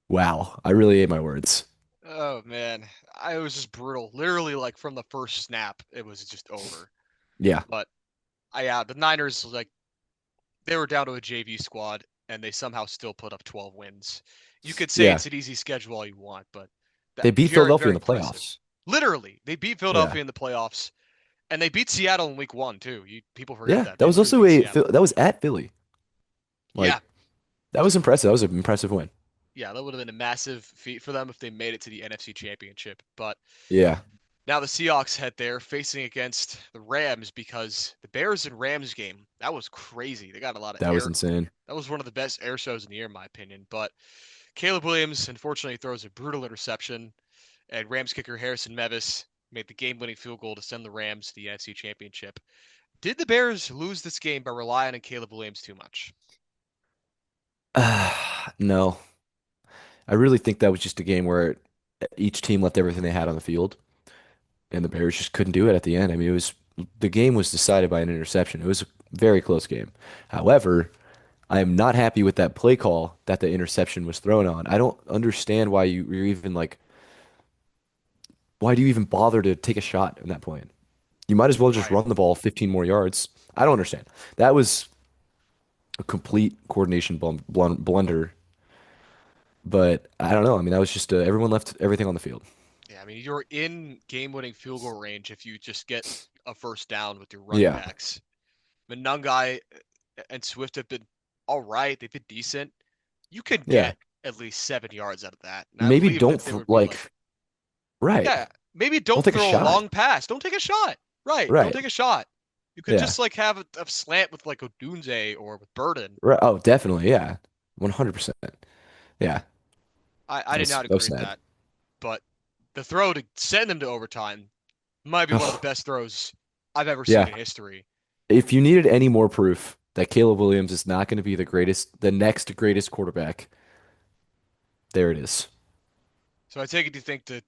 wow. I really ate my words. Oh man, I was just brutal. Literally, like from the first snap, it was just over. Yeah. But yeah, the Niners like they were down to a JV squad and they somehow still put up 12 wins. You could say Yeah. it's an easy schedule all you want, but that They beat very Philadelphia very in the impressive. playoffs. Literally, they beat Yeah. Philadelphia in the playoffs and they beat Seattle in week 1 too. People forget Yeah. that. That They was literally also beat Seattle. that was at Philly. Yeah. Like that was impressive. That was an impressive win. Yeah, that would have been a massive feat for them if they made it to the NFC Championship. But Yeah. now the Seahawks head there facing against the Rams because the Bears and Rams game, that was crazy. They got a lot of That was air. insane. That was one of the best air shows in the year, in my opinion. But Caleb Williams unfortunately throws a brutal interception, and Rams kicker Harrison Mevis made the game-winning field goal to send the Rams to the NFC Championship. Did the Bears lose this game by relying on Caleb Williams too much? No. I really think that was just a game where each team left everything they had on the field, and the Bears just couldn't do it at the end. I mean, it was the game was decided by an interception. It was a very close game. However, I am not happy with that play call that the interception was thrown on. I don't understand why you're even like, why do you even bother to take a shot in that point? You might as well just Right. run the ball 15 more yards. I don't understand. That was a complete coordination blunder. But I don't know. I mean, that was just everyone left everything on the field. Yeah, I mean, you're in game-winning field goal range if you just get a first down with your running Yeah, backs. Manungai and Swift have been all right. They've been decent. You could yeah. get at least 7 yards out of that. And I Maybe believe don't that there would be like, like right. yeah, maybe Don't don't take a throw a shot. long pass. Don't take a shot. Right. Don't Right. take a shot. You could Yeah. just like have a slant with like Odunze or with Burden. Right. Oh, definitely. Yeah. 100%. Yeah. I did not That was agree with sad. that. But the throw to send them to overtime might be one of the Oh, best throws I've ever seen yeah. in history. If you needed any more proof that Caleb Williams is not going to be the next greatest quarterback, there it is. So I take it you think that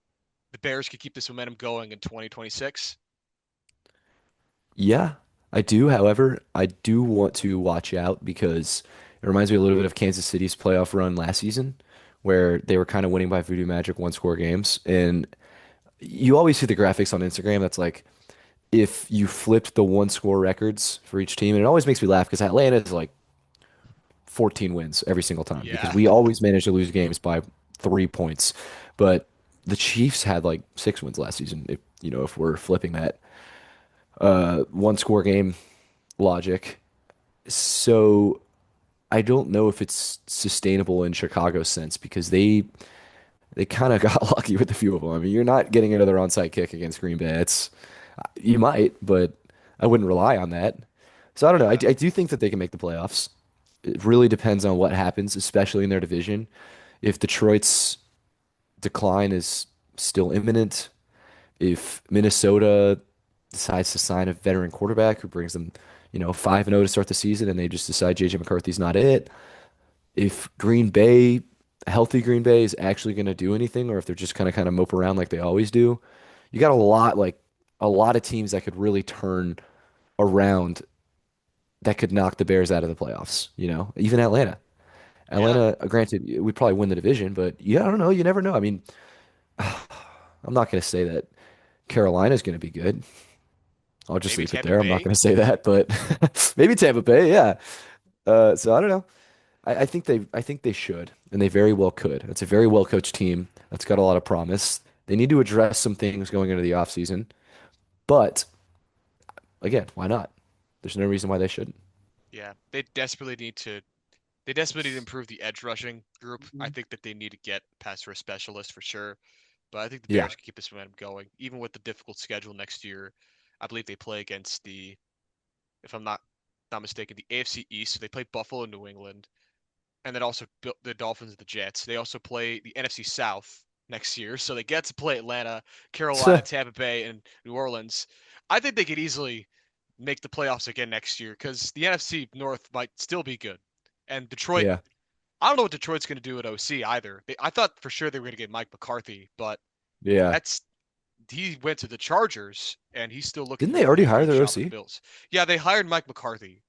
the Bears could keep this momentum going in 2026? Yeah, I do. However, I do want to watch out because it reminds me a little bit of Kansas City's playoff run last season, where they were kind of winning by voodoo magic one score games. And you always see the graphics on Instagram that's like if you flipped the one score records for each team, and it always makes me laugh because Atlanta is like 14 wins every single time because Yeah. we always manage to lose games by 3 points. But the Chiefs had like 6 wins last season, if we're flipping that one score game logic. So I don't know if it's sustainable in Chicago's sense because they kind of got lucky with a few of them. I mean, you're not getting another onside kick against Green Bay. You might, but I wouldn't rely on that. So I don't know. Yeah. I do think that they can make the playoffs. It really depends on what happens, especially in their division. If Detroit's decline is still imminent, if Minnesota decides to sign a veteran quarterback who brings them, 5-0 to start the season and they just decide JJ McCarthy's not it, if Green Bay a healthy Green Bay is actually going to do anything, or if they're just kind of mope around like they always do. You got a lot of teams that could really turn around that could knock the Bears out of the playoffs. Even Atlanta. Yeah, Atlanta, granted, we'd probably win the division, but yeah, I don't know. You never know. I mean, I'm not going to say that Carolina's going to be good. I'll just maybe leave it Tampa there. I'm not Bay. going to say that, but maybe Tampa Bay, yeah. So I don't know. I think they should, and they very well could. It's a very well coached team that's got a lot of promise. They need to address some things going into the offseason, but again, why not? There's no reason why they shouldn't. Yeah, they desperately need to improve the edge rushing group. I think that they need to get pass rush specialist for sure. But I think the Yeah. Bears can keep this momentum going, even with the difficult schedule next year. I believe they play against if I'm not mistaken, the AFC East. They play Buffalo and New England, and then also the Dolphins and the Jets. They also play the NFC South next year, so they get to play Atlanta, Carolina, Tampa Bay, and New Orleans. I think they could easily make the playoffs again next year because the NFC North might still be good. And Detroit, Yeah. I don't know what Detroit's going to do at OC either. I thought for sure they were going to get Mike McCarthy, but Yeah. that's he went to the Chargers and he's still looking Didn't for they a already head hire coach their job with the OC? Bills. Yeah, they hired Mike McCarthy,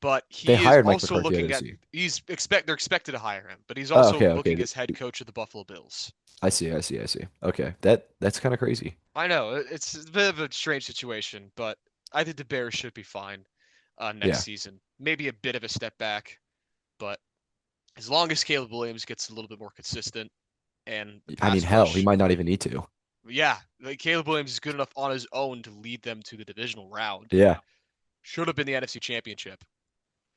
but They he is hired Mike also McCarthy at looking at OC. they're expected to hire him, but he's Oh, also okay, looking okay. as head coach of the Buffalo Bills. I see. Okay. That's kind of crazy. I know it's a bit of a strange situation, but I think the Bears should be fine next Yeah. season. Maybe a bit of a step back, but as long as Caleb Williams gets a little bit more consistent and the I mean, pass hell, he rush, might not even need to. yeah, like Caleb Williams is good enough on his own to lead them to the divisional round. Yeah. Should have been the NFC Championship.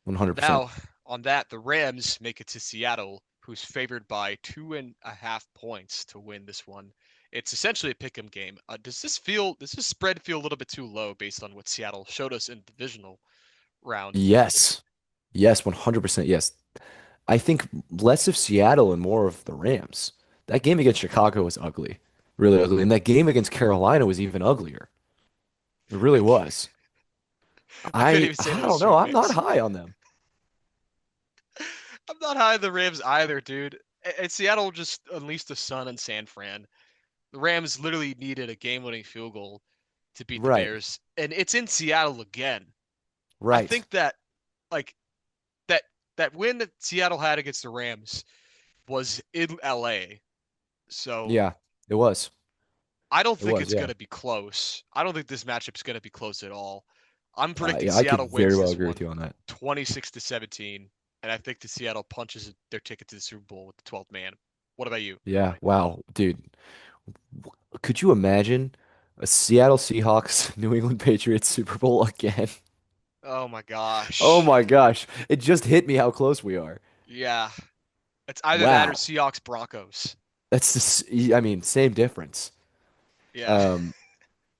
100%. Now, on that, the Rams make it to Seattle, who's favored by 2.5 points to win this one. It's essentially a pick'em game. Does this spread feel a little bit too low based on what Seattle showed us in the divisional round? Yes. Yes, 100% yes. I think less of Seattle and more of the Rams. That game against Chicago was ugly, really ugly. And that game against Carolina was even uglier. It really I was. I couldn't even say I those don't know. straight I'm not face. high on them. I'm not high on the Rams either, dude. And Seattle just unleashed the sun on San Fran. The Rams literally needed a game-winning field goal to beat the Right. Bears, and it's in Seattle again. I Right. think that like that that win that Seattle had against the Rams was in LA. So Yeah. It was. I don't It think was. it's Yeah. going to be close. I don't think this matchup's going to be close at all. I'm predicting Yeah, I could Seattle very wins well this agree with one you on that. 26 to 17, and I think the Seattle punches their ticket to the Super Bowl with the 12th man. What about you? Yeah. Wow, dude. Could you imagine a Seattle Seahawks New England Patriots Super Bowl again? Oh my Oh gosh. my gosh. It just hit me how close we are. Yeah. It's either that or Wow. Seahawks Broncos. That's just, I mean, same difference. Yeah. Um,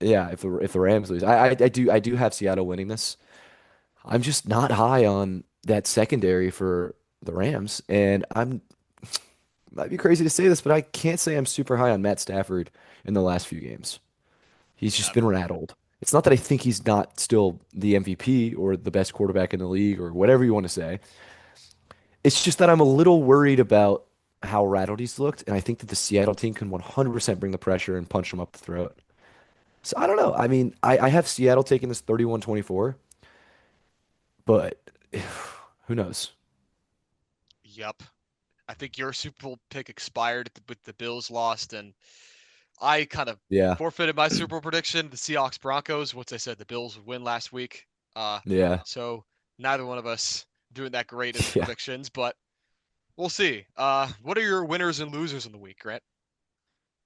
yeah, if the Rams lose, I do have Seattle winning this. I'm just not high on that secondary for the Rams, and I'm might be crazy to say this, but I can't say I'm super high on Matt Stafford in the last few games. He's just Yeah. been rattled. It's not that I think he's not still the MVP or the best quarterback in the league or whatever you want to say. It's just that I'm a little worried about how rattled he's looked, and I think that the Seattle team can 100% bring the pressure and punch him up the throat. So I don't know. I mean, I have Seattle taking this 31-24, but who knows? Yep. I think your Super Bowl pick expired with the Bills lost, and I kind of Yeah. forfeited my Super Bowl prediction. The Seahawks Broncos. Once I said the Bills would win last week. Uh, Yeah. so neither one of us doing that great in the Yeah. predictions, but we'll see. What are your winners and losers in the week, Grant?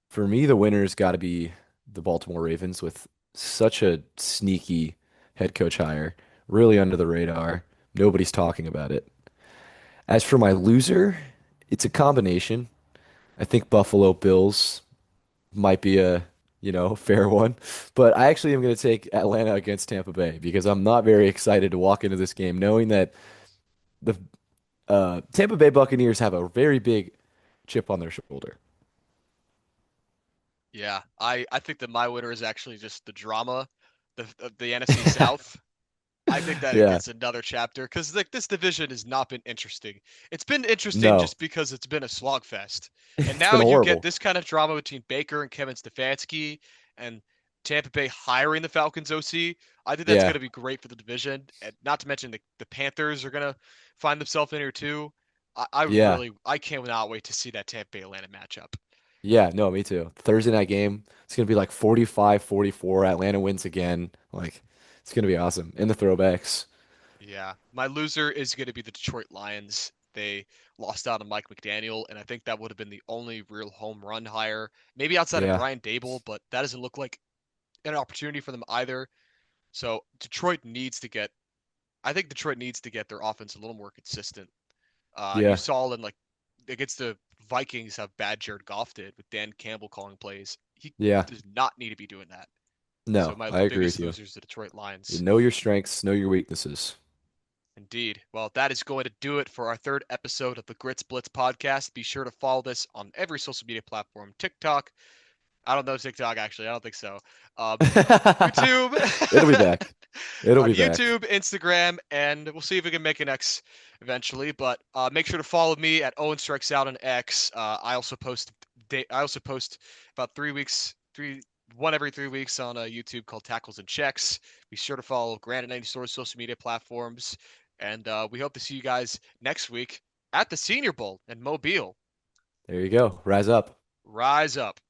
For me, the winner's got to be the Baltimore Ravens with such a sneaky head coach hire, really under the radar. Nobody's talking about it. As for my loser, it's a combination. I think Buffalo Bills might be a fair one, but I actually am going to take Atlanta against Tampa Bay because I'm not very excited to walk into this game knowing that the Tampa Bay Buccaneers have a very big chip on their shoulder. Yeah, I think that my winner is actually just the drama, the NFC South. I think that it Yeah. gets another chapter because like this division has not been interesting. It's been interesting No. just because it's been a slogfest, and It's now been you get horrible. this kind of drama between Baker and Kevin Stefanski, and Tampa Bay hiring the Falcons OC. I think that's going Yeah. to be great for the division, and not to mention the Panthers are going to find themselves in here too. Yeah. I cannot wait to see that Tampa Bay Atlanta matchup. Yeah, no, me too. Thursday night game. It's gonna be like 45-44. Atlanta wins again. Like it's gonna be awesome. In the throwbacks. Yeah, my loser is going to be the Detroit Lions. They lost out on Mike McDaniel, and I think that would have been the only real home run hire, maybe outside of Yeah. Brian Dable, but that doesn't look like an opportunity for them either. So Detroit needs to get, I think Detroit needs to get their offense a little more consistent. You Yeah. saw in like against the Vikings how bad Jared Goff did with Dan Campbell calling plays. He Yeah. does not need to be doing that. So No, my I agree biggest with you. loser is the Detroit You Lions. know your strengths, know your weaknesses. Indeed. Well, that is going to do it for our third episode of the Gritz Blitz podcast. Be sure to follow this on every social media platform TikTok. I don't know TikTok, actually. I don't think so. Um, YouTube, It'll be back. It'll on be back. YouTube, Instagram, and we'll see if we can make an X eventually. But make sure to follow me at Owen Strikes Out on X. I also post about 3 weeks, one every 3 weeks on YouTube called Tackles and Checks. Be sure to follow Granite 90 Store's social media platforms, and we hope to see you guys next week at the Senior Bowl in Mobile. There you go. Rise up. Rise up.